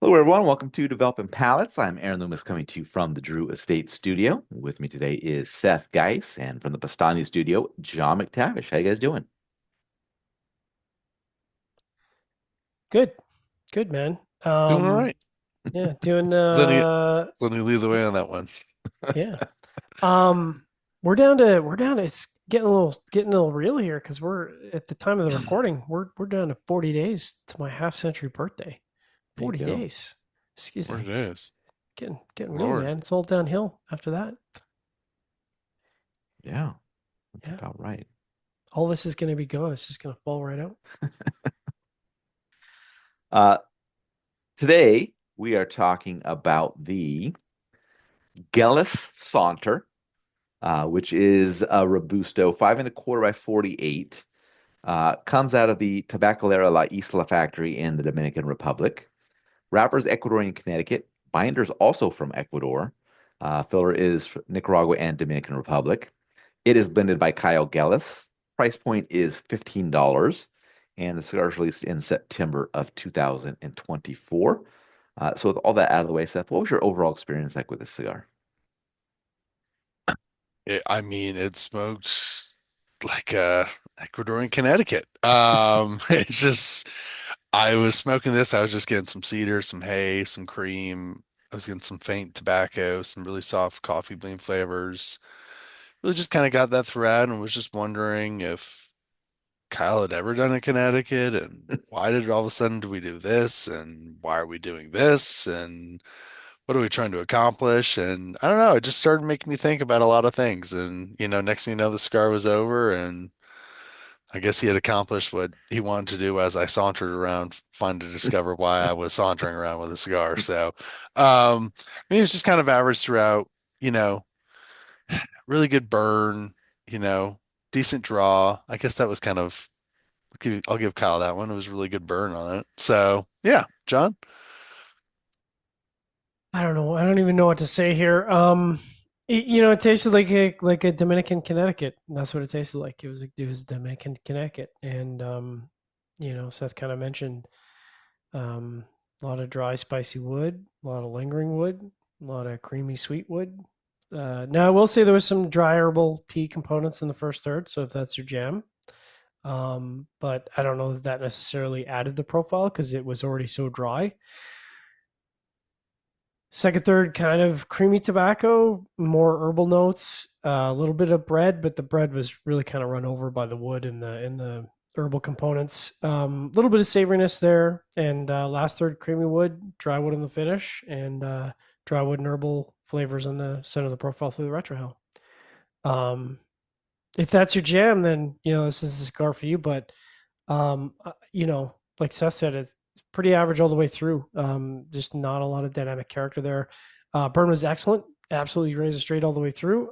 Hello, everyone. Welcome to Developing Palettes. I'm Aaron Loomis coming to you from the Drew Estate Studio. With me today is Seth Geis, and from the Bastani Studio, John McTavish. How you guys doing? Good, good man. Doing all right. Yeah, doing Let me let me lead the way on that one. yeah. Um, we're down to it's getting a little real here because we're at the time of the recording. We're down to 40 days to my half century birthday. There you 40 go. days. It's Where it is. getting real, Lord. man. It's all downhill after that. Yeah, that's Yeah, about right. all this is going to be gone. It's just going to fall right out. Uh, Today we are talking about the Gellis Saunter, which is a Robusto 5 1/4 by 48. Comes out of the Tabacalera La Isla factory in the Dominican Republic. Wrapper's Ecuadorian, Connecticut. Binder's also from Ecuador. Filler is Nicaragua and Dominican Republic. It is blended by Kyle Gellis. Price point is $15, and the cigar is released in September of 2024. So with all that out of the way, Seth, what was your overall experience like with this cigar? It smokes like Ecuadorian Connecticut. It's just I was smoking this. I was just getting some cedar, some hay, some cream. I was getting some faint tobacco, some really soft coffee bean flavors. Really just kind of got that throughout and was just wondering if Kyle had ever done a Connecticut and why did all of a sudden do we do this and why are we doing this and what are we trying to accomplish? And I don't know, it just started making me think about a lot of things. And, next thing you know, the scar was over and I guess he had accomplished what he wanted to do as I sauntered around, trying to discover why I was sauntering around with a cigar. So, it was just kind of average throughout, you know, really good burn, you know, decent draw. I guess that was kind of I'll give Kyle that one. It was a really good burn on it. So yeah, John. I don't know. I don't even know what to say here. It tasted like a Dominican Connecticut. That's what it tasted like. It was Dominican Connecticut, and Seth kind of mentioned a lot of dry, spicy wood, a lot of lingering wood, a lot of creamy, sweet wood. Now I will say there was some dry herbal tea components in the first third. So if that's your jam, but I don't know that that necessarily added the profile because it was already so dry. Second, third, kind of creamy tobacco, more herbal notes, a little bit of bread, but the bread was really kind of run over by the wood and the herbal components. A little bit of savoriness there, and last third, creamy wood, dry wood in the finish, and dry wood and herbal flavors in the center of the profile through the retrohale. Um, if that's your jam, then this is a cigar for you. But like Seth said, it's pretty average all the way through. Just not a lot of dynamic character there. Burn was excellent, absolutely razor straight all the way through.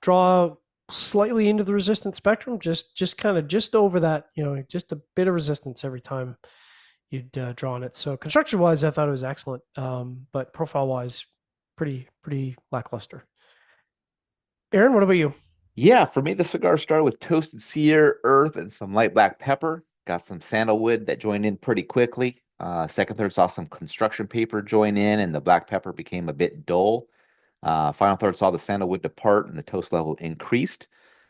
Draw slightly into the resistance spectrum, just kind of just over that, just a bit of resistance every time you'd draw on it. So construction wise, I thought it was excellent, but profile wise, pretty lackluster. Aaron, what about you? Yeah, for me, the cigar started with toasted cedar, earth, and some light black pepper. Got some sandalwood that joined in pretty quickly. Second, third saw some construction paper join in, and the black pepper became a bit dull. Final third saw the sandalwood depart, and the toast level increased.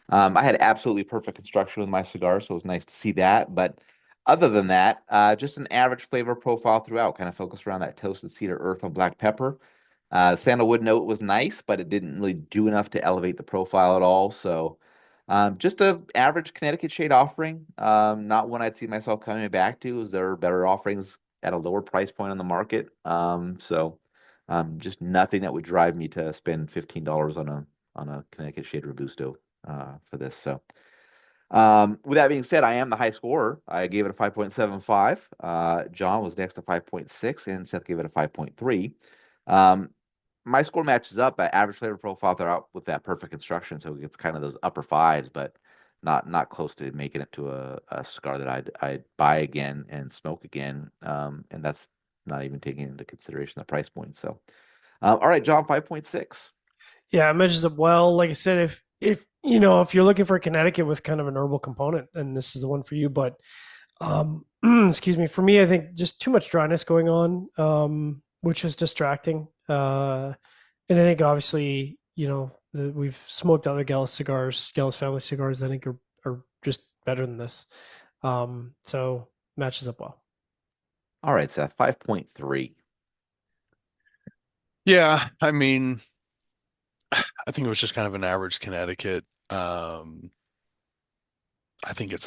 I had absolutely perfect construction with my cigar, so it was nice to see that. But other than that, just an average flavor profile throughout, kind of focused around that toasted cedar, earth, and black pepper. Sandalwood note was nice, but it didn't really do enough to elevate the profile at all. So, just a average Connecticut shade offering. Not one I'd see myself coming back to. Is there are better offerings at a lower price point on the market? Just nothing that would drive me to spend $15 on a Connecticut shade Robusto for this. So, with that being said, I am the high scorer. I gave it a 5.75. John was next to 5.6, and Seth gave it a 5.3. Um, my score matches up at average flavor profile throughout with that perfect construction, so it's kind of those upper fives, but not close to making it to a cigar that I'd buy again and smoke again. And that's not even taking into consideration the price point. So, all right, John, 5.6. Yeah, it measures up well. Like I said, if you're looking for a Connecticut with kind of an herbal component, and this is the one for you. But Excuse me. For me, I think just too much dryness going on, which was distracting. And I think obviously, we've smoked other Gellis cigars, Gellis family cigars. I think are just better than this. So matches up well. All right, Seth, 5.3. Yeah, I mean, I think it was just kind of an average Connecticut. I think I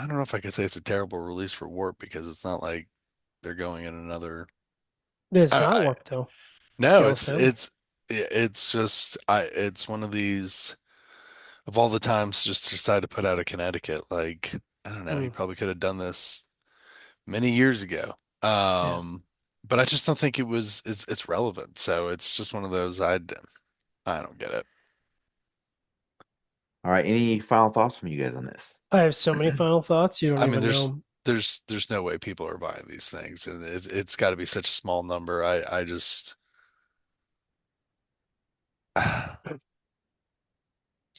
don't know if I could say it's a terrible release for Warp because it's not like they're going in another. It's I, not I warped though. It's no, Gellis family. it's just it's one of these of all the times just decide to put out a Connecticut. Like, I don't know, he Mm, probably could have done this many years ago. yeah. But I just don't think it's relevant. So it's just one of those I don't get it. All right, any final thoughts from you guys on this? I have so many final thoughts. You don't I mean, even know. there's no way people are buying these things, and it's got to be such a small number. I just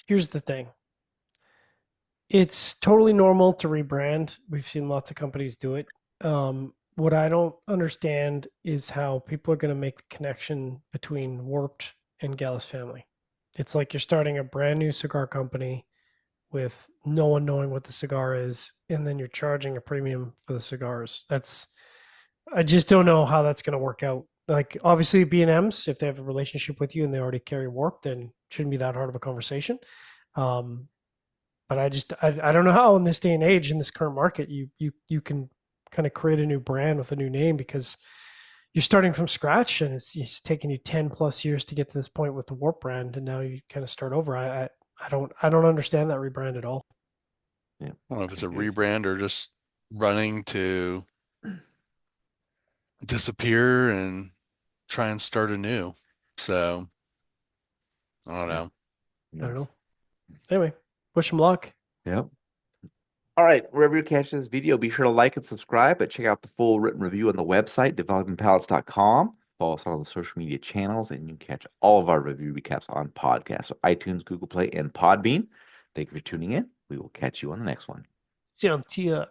Here's the thing. It's totally normal to rebrand. We've seen lots of companies do it. What I don't understand is how people are going to make the connection between Warped and Gallus Family. It's like you're starting a brand new cigar company with no one knowing what the cigar is, and then you're charging a premium for the cigars. I just don't know how that's going to work out. Like obviously B&Ms, if they have a relationship with you and they already carry Warp, then it shouldn't be that hard of a conversation. Um, but I don't know how in this day and age in this current market you can kind of create a new brand with a new name because you're starting from scratch and it's taking you 10 plus years to get to this point with the Warp brand and now you kind of start over. I don't understand that rebrand at all. Yeah, don't know if I it's a agree. rebrand or just running to disappear and try and start anew. So I don't Yeah, know. who I don't know. knows? Anyway, wish them luck. Yep. All right, wherever you're catching this video, be sure to like and subscribe, but check out the full written review on the website, developingpalettes.com. Follow us on all the social media channels, and you can catch all of our review recaps on podcasts, so iTunes, Google Play, and Podbean. Thank you for tuning in. We will catch you on the next one. See you on Tia.